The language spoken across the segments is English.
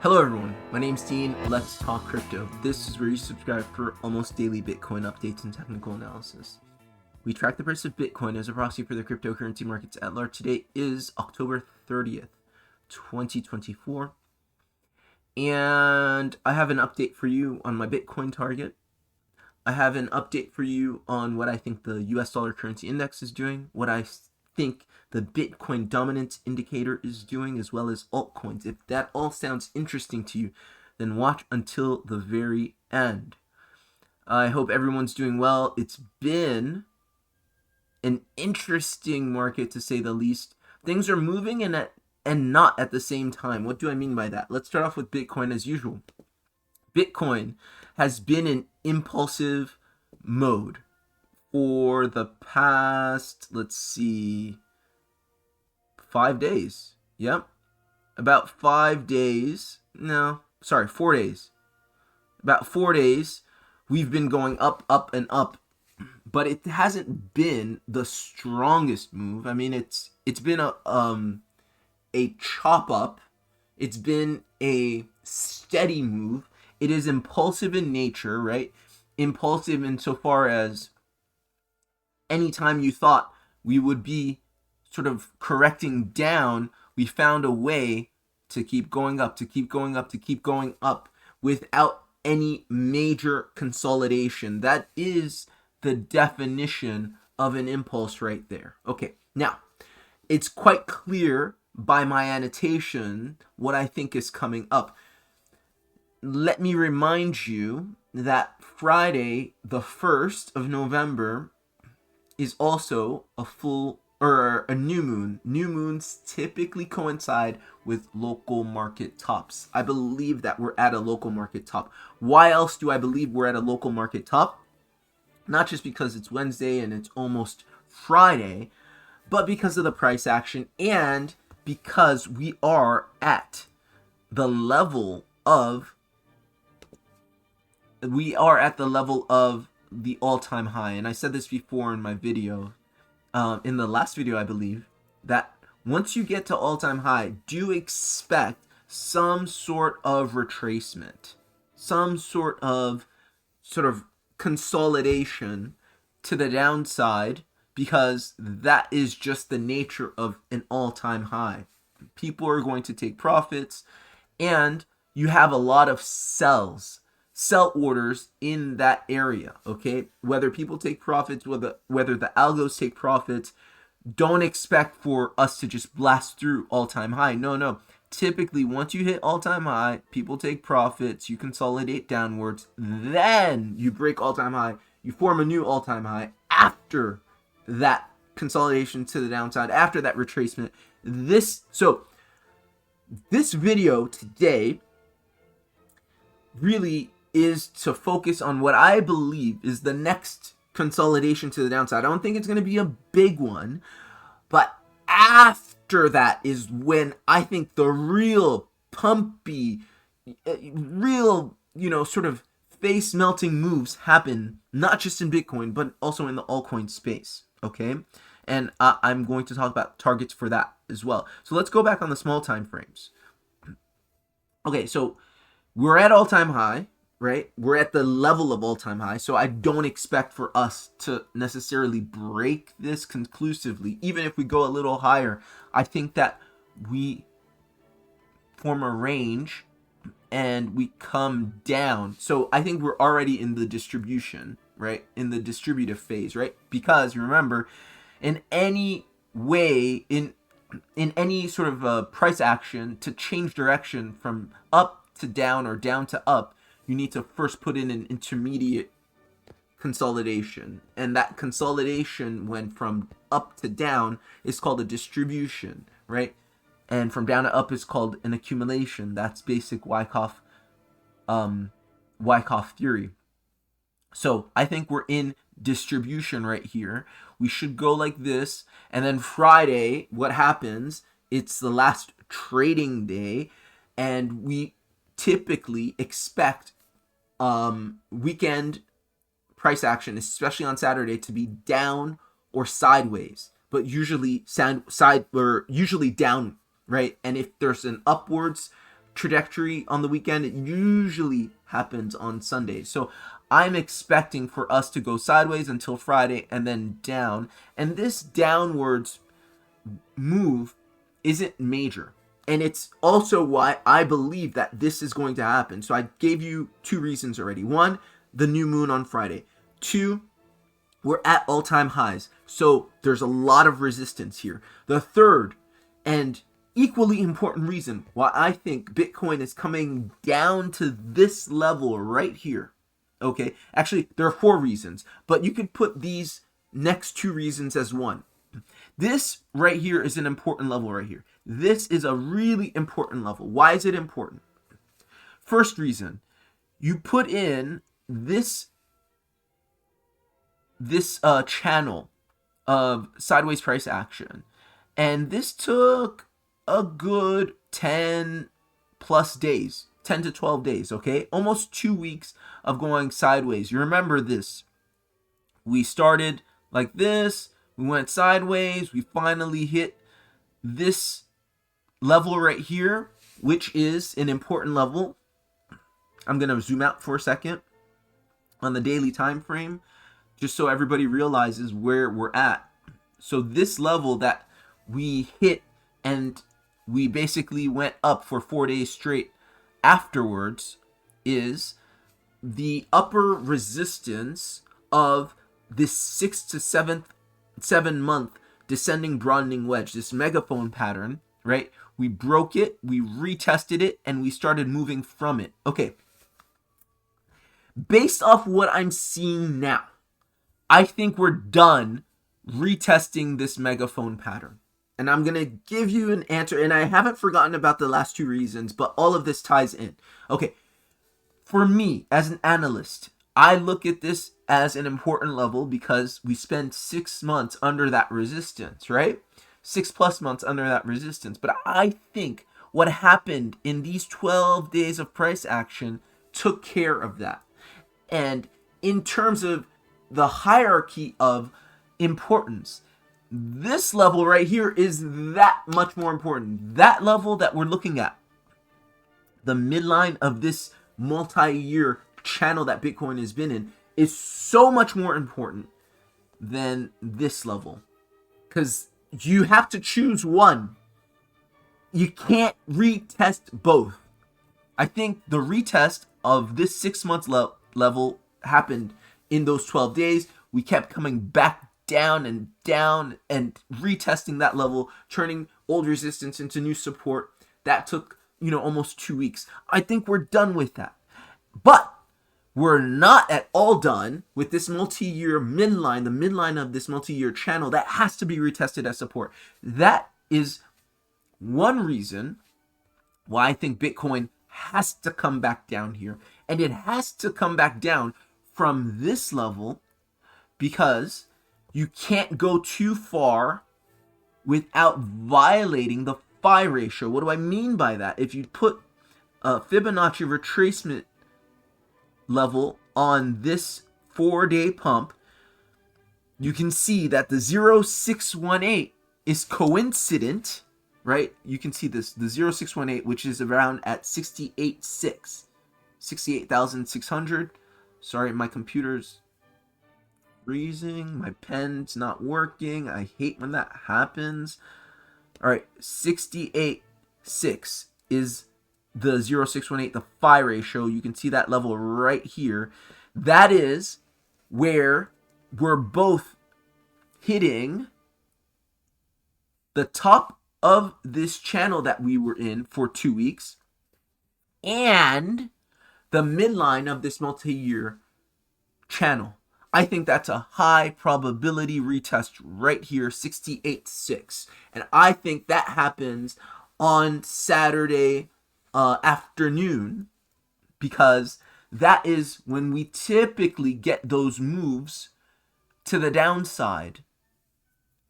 Hello everyone, my name's Dean, let's talk crypto. This is where you subscribe for almost daily Bitcoin updates and technical analysis. We track the price of Bitcoin as a proxy for the cryptocurrency markets at large. Today is October 30th, 2024. And I have an update for you on my Bitcoin target. I have an update for you on what I think the US dollar currency index is doing, what I think the Bitcoin dominance indicator is doing, as well as altcoins. If that all sounds interesting to you, then watch until the very end. I hope everyone's doing well. It's been an interesting market, to say the least. Things are moving and not at the same time. What do I mean by that? Let's start off with Bitcoin as usual. Bitcoin has been in impulsive mode for the past, 5 days. Yep. About 5 days. No, sorry, 4 days. About 4 days, we've been going up, and up, but it hasn't been the strongest move. I mean, it's been a chop up. It's been a steady move. It is impulsive in nature, right? Impulsive insofar as anytime you thought we would be sort of correcting down, we found a way to keep going up, to keep going up, to keep going up without any major consolidation. That is the definition of an impulse right there. Okay, now, it's quite clear by my annotation what I think is coming up. Let me remind you that Friday, the 1st of November, is also a new moon. New moons typically coincide with local market tops. I believe that we're at a local market top. Why else do I believe we're at a local market top? Not just because it's Wednesday and it's almost Friday, but because of the price action and because we are at the level of the all-time high. And I said this before in my video, in the last video, I believe, that once you get to all-time high, do expect some sort of retracement, some sort of consolidation to the downside, because that is just the nature of an all-time high. People are going to take profits, and you have a lot of sell orders in that area, okay? Whether people take profits, whether the algos take profits, don't expect for us to just blast through all-time high. No. Typically, once you hit all-time high, people take profits, you consolidate downwards, then you break all-time high, you form a new all-time high after that consolidation to the downside, after that retracement. This video today really is to focus on what I believe is the next consolidation to the downside. I don't think it's going to be a big one, but after that is when I think the real pumpy, sort of face-melting moves happen, not just in Bitcoin, but also in the altcoin space, okay? And I'm going to talk about targets for that as well. So let's go back on the small time frames. Okay, so we're at all-time high, right? We're at the level of all-time high, so I don't expect for us to necessarily break this conclusively. Even if we go a little higher, I think that we form a range and we come down. So I think we're already in the distribution, right? In the distributive phase, right? Because remember, in any way, in any sort of price action to change direction from up to down or down to up, you need to first put in an intermediate consolidation. And that consolidation, when from up to down, is called a distribution, right? And from down to up is called an accumulation. That's basic Wyckoff theory. So I think we're in distribution right here. We should go like this. And then Friday, what happens? It's the last trading day, and we typically expect weekend price action, especially on Saturday, to be down or sideways, but usually usually down, right? And if there's an upwards trajectory on the weekend. It usually happens on Sundays. So I'm expecting for us to go sideways until Friday and then down. And this downwards move isn't major. And it's also why I believe that this is going to happen. So I gave you 2 reasons already. 1, the new moon on Friday. 2, we're at all-time highs. So there's a lot of resistance here. The third and equally important reason why I think Bitcoin is coming down to this level right here. Okay, actually, there are 4 reasons, but you could put these next 2 reasons as one. This right here is an important level right here. This is a really important level. Why is it important? First reason, you put in this channel of sideways price action, and this took a good 10 plus days, 10 to 12 days, okay? Almost 2 weeks of going sideways. You remember this. We started like this, we went sideways, we finally hit this level right here, which is an important level. I'm going to zoom out for a second on the daily time frame, just so everybody realizes where we're at. So this level that we hit and we basically went up for 4 days straight afterwards is the upper resistance of this 6 to 7 month descending broadening wedge, this megaphone pattern, right? We broke it, we retested it, and we started moving from it. Okay. Based off what I'm seeing now, I think we're done retesting this megaphone pattern. And I'm going to give you an answer, and I haven't forgotten about the last 2 reasons, but all of this ties in. Okay, for me, as an analyst, I look at this as an important level because we spent 6 months under that resistance, right? 6+ months under that resistance. But I think what happened in these 12 days of price action took care of that. And in terms of the hierarchy of importance, this level right here is that much more important. That level that we're looking at, the midline of this multi-year channel that Bitcoin has been in, is so much more important than this level. Because you have to choose one. You can't retest both. I think the retest of this 6 months level happened in those 12 days. We kept coming back down and retesting that level, turning old resistance into new support. That took, almost 2 weeks. I think we're done with that. But we're not at all done with this multi-year midline, the midline of this multi-year channel that has to be retested as support. That is one reason why I think Bitcoin has to come back down here. And it has to come back down from this level because you can't go too far without violating the phi ratio. What do I mean by that? If you put a Fibonacci retracement level on this 4-day pump, you can see that the 0.618 is coincident, right? You can see this, the 0.618, which is around at 68,600. Sorry, my computer's freezing. My pen's not working. I hate when that happens. All right, 68.6 is the 0.618, the phi ratio. You can see that level right here. That is where we're both hitting the top of this channel that we were in for 2 weeks and the midline of this multi-year channel. I think that's a high probability retest right here, 68.6. And I think that happens on Saturday afternoon, because that is when we typically get those moves to the downside.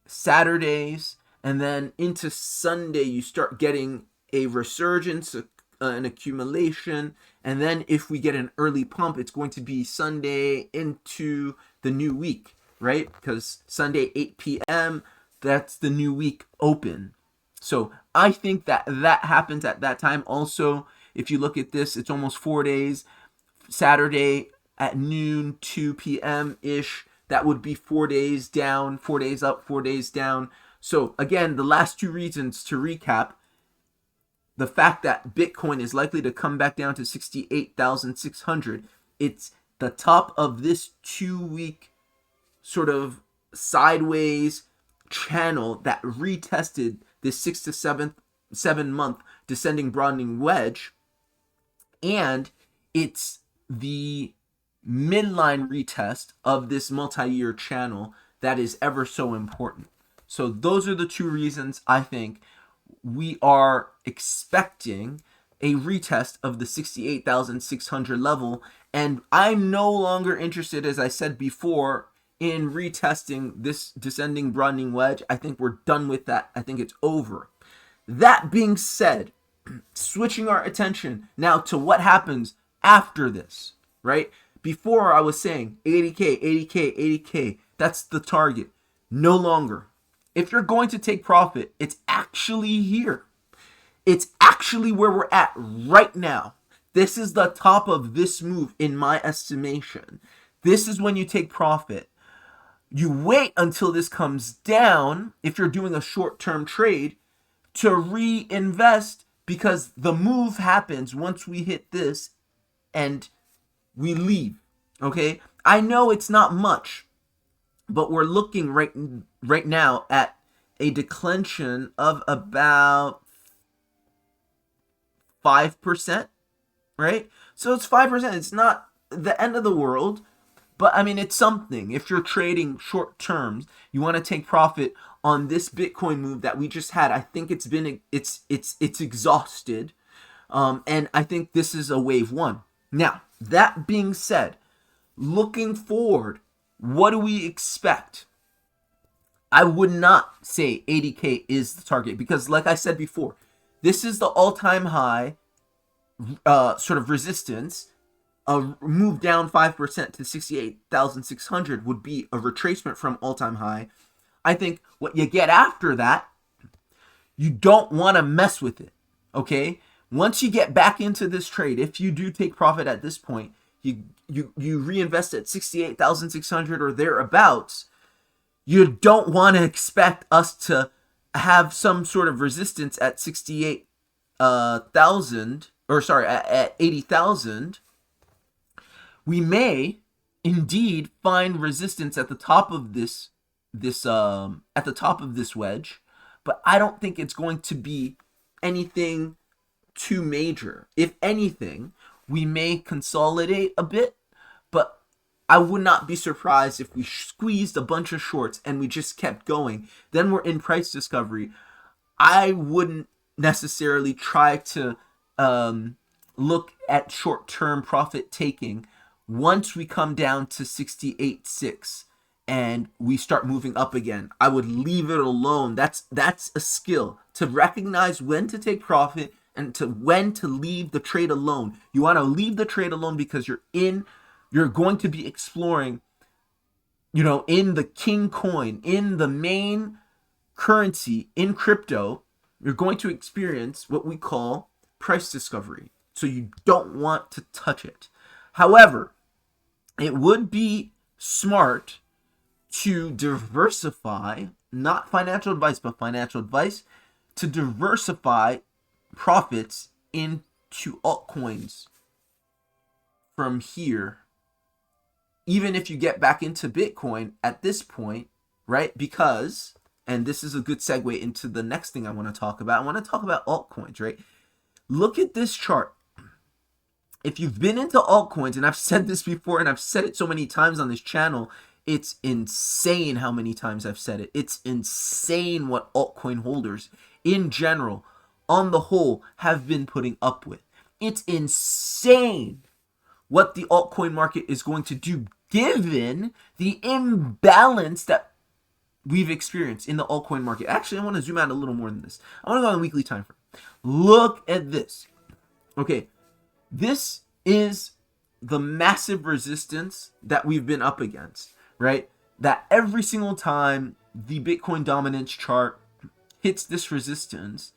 Saturdays and then into Sunday, you start getting a resurgence, an accumulation, and then if we get an early pump, it's going to be Sunday into the new week, right? Because Sunday 8 p.m., that's the new week open. So I think that that happens at that time. Also, if you look at this, it's almost 4 days. Saturday at noon, 2 p.m. ish. That would be 4 days down, 4 days up, 4 days down. So again, the last two reasons to recap: the fact that Bitcoin is likely to come back down to 68,600. It's the top of this 2-week sort of sideways channel that retested this 6 to 7 month descending broadening wedge, and it's the midline retest of this multi-year channel that is ever so important. So those are the two reasons I think we are expecting a retest of the 68,600 level, and I'm no longer interested, as I said before, in retesting this descending broadening wedge. I think we're done with that. I think it's over. That being said, switching our attention now to what happens after this, right? Before I was saying 80K, 80K, 80K, that's the target. No longer. If you're going to take profit, it's actually here. It's actually where we're at right now. This is the top of this move in my estimation. This is when you take profit. You wait until this comes down, if you're doing a short-term trade, to reinvest, because the move happens once we hit this and we leave. Okay? I know it's not much, but we're looking right now at a declension of about 5%, right? So it's 5%. It's not the end of the world, but I mean, it's something. If you're trading short terms, you want to take profit on this Bitcoin move that we just had. I think it's exhausted, and I think this is a wave one. Now, that being said, looking forward, what do we expect? I would not say 80K is the target, because like I said before, this is the all-time high sort of resistance. A move down 5% to 68,600 would be a retracement from all-time high. I think what you get after that, you don't want to mess with it, okay? Once you get back into this trade, if you do take profit at this point, you reinvest at 68,600 or thereabouts, you don't want to expect us to have some sort of resistance at 68,000, or sorry, at 80,000. We may indeed find resistance at the top of this wedge, but I don't think it's going to be anything too major. If anything, we may consolidate a bit, but I would not be surprised if we squeezed a bunch of shorts and we just kept going. Then we're in price discovery. I wouldn't necessarily try to look at short-term profit taking once we come down to 68.6 and we start moving up again. I would leave it alone. That's a skill, to recognize when to take profit and to when to leave the trade alone. You want to leave the trade alone because you're going to be exploring, in the king coin, in the main currency, in crypto. You're going to experience what we call price discovery. So you don't want to touch it. However, it would be smart to diversify, not financial advice, but financial advice, to diversify profits into altcoins from here, even if you get back into Bitcoin at this point, right? Because, and this is a good segue into the next thing I want to talk about. I want to talk about altcoins, right? Look at this chart. If you've been into altcoins, and I've said this before, and I've said it so many times on this channel, it's insane how many times I've said it. It's insane what altcoin holders in general, on the whole, have been putting up with. It's insane what the altcoin market is going to do, given the imbalance that we've experienced in the altcoin market. Actually, I want to zoom out a little more than this. I want to go on the weekly time frame. Look at this. Okay, this is the massive resistance that we've been up against, right? That every single time the Bitcoin dominance chart hits this resistance,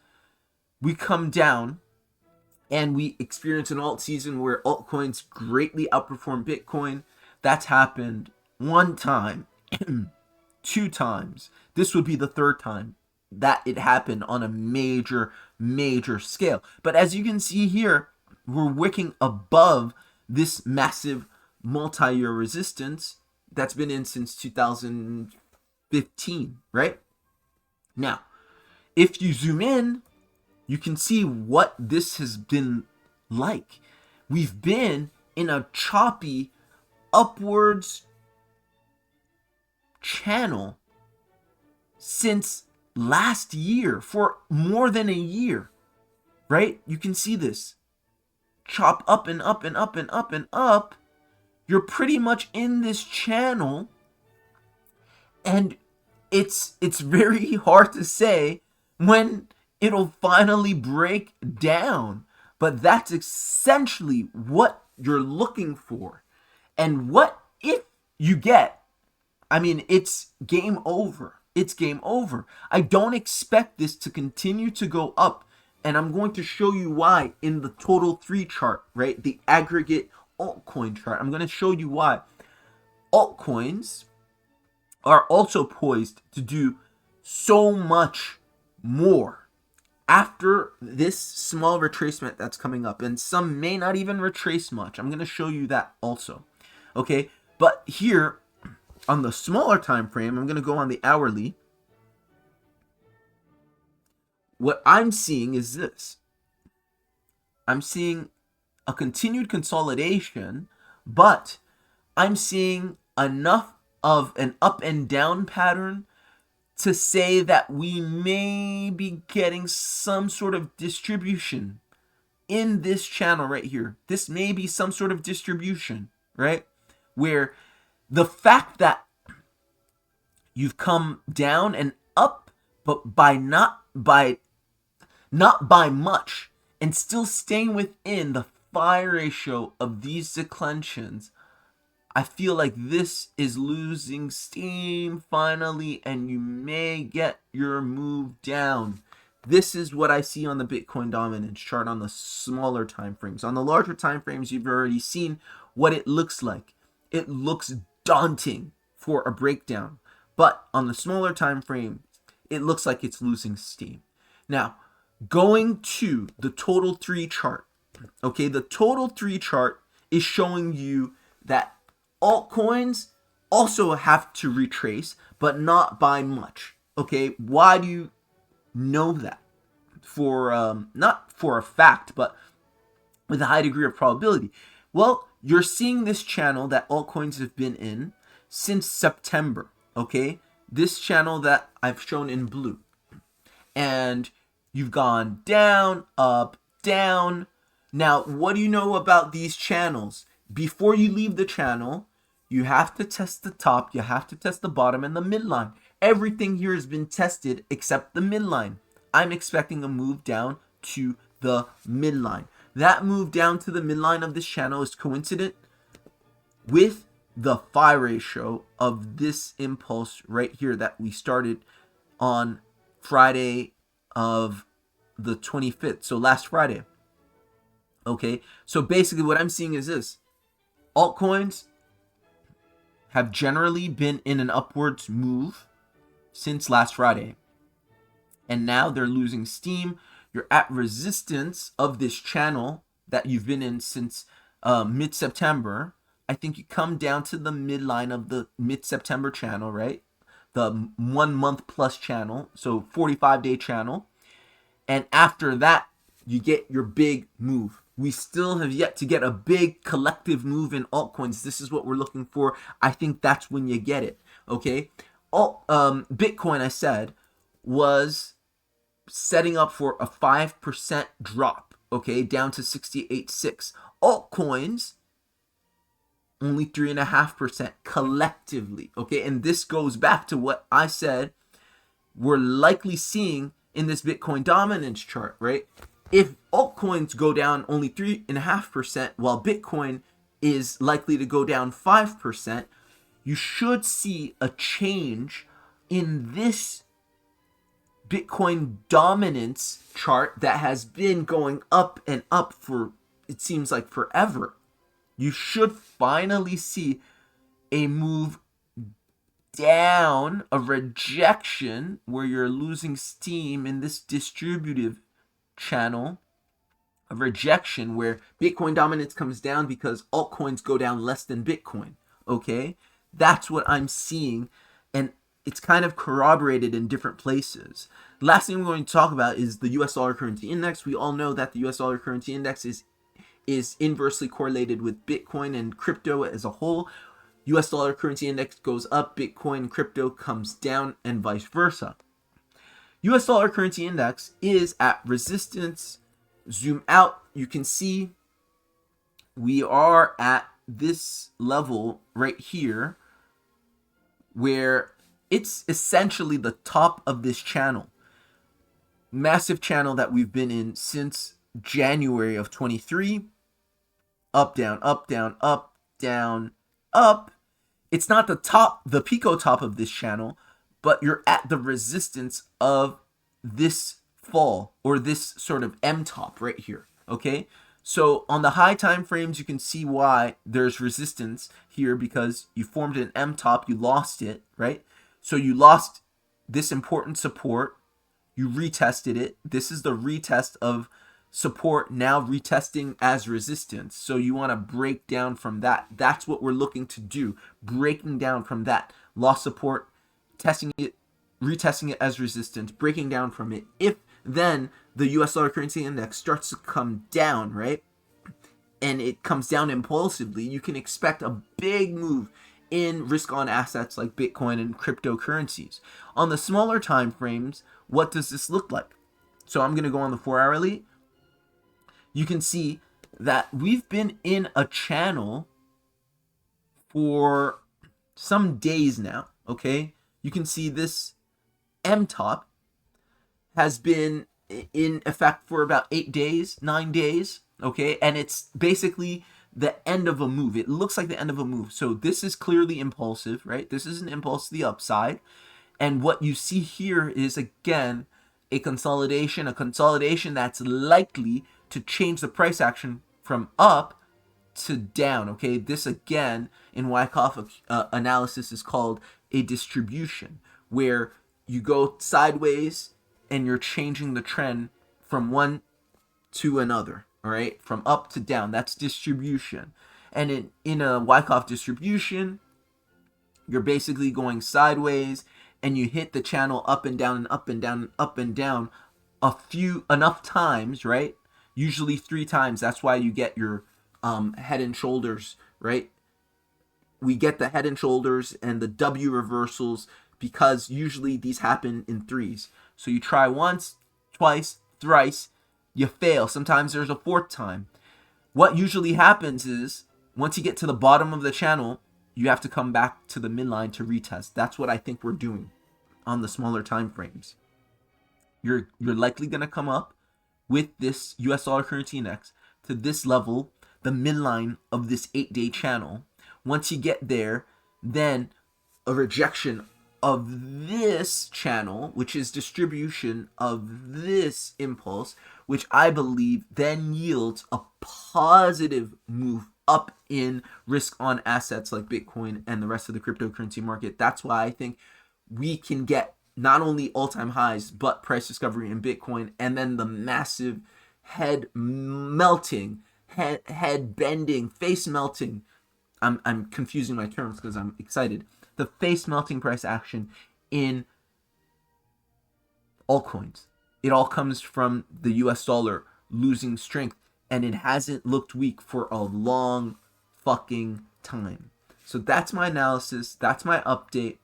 we come down and we experience an alt season where altcoins greatly outperform Bitcoin. That's happened one time, two times. This would be the third time that it happened on a major scale. But as you can see here, we're wicking above this massive multi-year resistance that's been in since 2015, right? Now, if you zoom in, you can see what this has been like. We've been in a choppy upwards channel since last year, for more than a year, right? You can see this. Chop up and up and up and up and up. You're pretty much in this channel, and it's very hard to say when it'll finally break down, but that's essentially what you're looking for. And what if you get, I mean, it's game over. It's game over. I don't expect this to continue to go up, and I'm going to show you why in the total 3 chart, right? The aggregate altcoin chart. I'm going to show you why altcoins are also poised to do so much more after this small retracement that's coming up, and some may not even retrace much. I'm going to show you that also. Okay, but here on the smaller time frame, I'm going to go on the hourly. What I'm seeing is this. I'm seeing a continued consolidation, but I'm seeing enough of an up and down pattern to say that we may be getting some sort of distribution in this channel right here. This may be some sort of distribution, right? Where the fact that you've come down and up, but not by much, and still staying within the phi ratio of these declensions, I feel like this is losing steam finally, and you may get your move down. This is what I see on the Bitcoin dominance chart on the smaller time frames. On the larger time frames, you've already seen what it looks like. It looks daunting for a breakdown. But on the smaller time frame, it looks like it's losing steam. Now, going to the total 3 chart. Okay, the total 3 chart is showing you that altcoins also have to retrace, but not by much. Okay, why do you know that? For not for a fact, but with a high degree of probability. Well, you're seeing this channel that altcoins have been in since September. Okay, this channel that I've shown in blue, and you've gone down, up, down. Now, what do you know about these channels? Before you leave the channel, you have to test the top, you have to test the bottom and the midline. Everything here has been tested except the midline. I'm expecting a move down to the midline. That move down to the midline of this channel is coincident with the phi ratio of this impulse right here that we started on Friday of the 25th. So last Friday. Okay, so basically what I'm seeing is this. Altcoins have generally been in an upwards move since last Friday. And now they're losing steam. You're at resistance of this channel that you've been in since mid-September. I think you come down to the midline of the mid-September channel, right? The 1 month plus channel, so 45-day channel. And after that, you get your big move. We still have yet to get a big collective move in altcoins. This is what we're looking for. I think that's when you get it, okay? Bitcoin, I said, was setting up for a 5% drop, okay, down to 68.6. Altcoins, only 3.5% collectively, okay? And this goes back to what I said we're likely seeing in this Bitcoin dominance chart, right? If altcoins go down only 3.5%, while Bitcoin is likely to go down 5%, you should see a change in this Bitcoin dominance chart that has been going up and up for, it seems like, forever, you should finally see a move down, a rejection where you're losing steam in this distributive channel, a rejection where Bitcoin dominance comes down because altcoins go down less than Bitcoin. Okay, that's what I'm seeing, and it's kind of corroborated in different places. Last thing we're going to talk about is the US dollar currency index. We all know that the US dollar currency index is inversely correlated with Bitcoin and crypto as a whole. US dollar currency index goes up, Bitcoin and crypto comes down, and vice versa. US dollar currency index is at resistance. Zoom out, you can see we are at this level right here where it's essentially the top of this channel. Massive channel that we've been in since January of 23. Up, down, up, down, up, down, up. It's not the top, the Pico top of this channel, but you're at the resistance of this fall, or this sort of M top right here. Okay, so on the high time frames, you can see why there's resistance here, because you formed an M top, you lost it, right? So you lost this important support, you retested it. This is the retest of support, now retesting as resistance. So you want to break down from that. That's what we're looking to do, breaking down from that lost support, testing it, retesting it as resistance, breaking down from it. If then the US dollar currency index starts to come down, right, and it comes down impulsively, you can expect a big move in risk on assets like Bitcoin and cryptocurrencies. On the smaller time frames, what does this look like? So I'm going to go on the 4-hourly. You can see that we've been in a channel for some days now, okay? You can see this M top has been in effect for about 8 days, 9 days, okay? And it's basically the end of a move. It looks like the end of a move. So this is clearly impulsive, right? This is an impulse to the upside. And what you see here is, again, a consolidation that's likely to change the price action from up to down, okay? This, again, in Wyckoff analysis is called a distribution, where you go sideways and you're changing the trend from one to another, all right? From up to down. That's distribution. And in a Wyckoff distribution, you're basically going sideways and you hit the channel up and down and up and down and up and down enough times, right? Usually 3 times. That's why you get your head and shoulders, right? We get the head and shoulders and the W reversals because usually these happen in 3s. So you try once, twice, thrice, you fail. Sometimes there's a 4th time. What usually happens is once you get to the bottom of the channel, you have to come back to the midline to retest. That's what I think we're doing on the smaller time frames. You're likely going to come up with this US dollar currency index to this level, the midline of this 8-day channel. Once you get there, then a rejection of this channel, which is distribution of this impulse, which I believe then yields a positive move up in risk on assets like Bitcoin and the rest of the cryptocurrency market. That's why I think we can get not only all-time highs, but price discovery in Bitcoin, and then the massive head melting, head bending, face melting. I'm confusing my terms because I'm excited. The face melting price action in altcoins. It all comes from the US dollar losing strength, and it hasn't looked weak for a long fucking time. So that's my analysis. That's my update.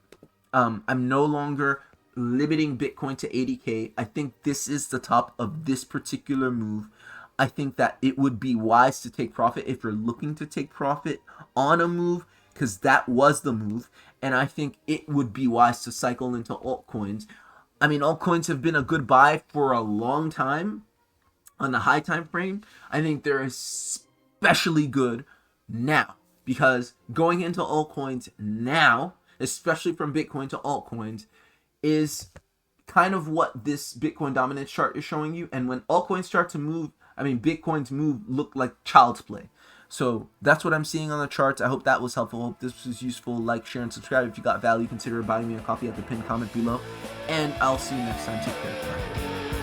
I'm no longer limiting Bitcoin to 80K. I think this is the top of this particular move. I think that it would be wise to take profit if you're looking to take profit on a move, because that was the move. And I think it would be wise to cycle into altcoins. I mean, altcoins have been a good buy for a long time on the high time frame. I think they're especially good now, because going into altcoins now, especially from Bitcoin to altcoins, is kind of what this Bitcoin dominance chart is showing you. And when altcoins start to move, I mean, Bitcoin's move look like child's play. So that's what I'm seeing on the charts. I hope that was helpful. I hope this was useful. Like, share, and subscribe. If you got value, consider buying me a coffee at the pinned comment below. And I'll see you next time. Take care. Bye.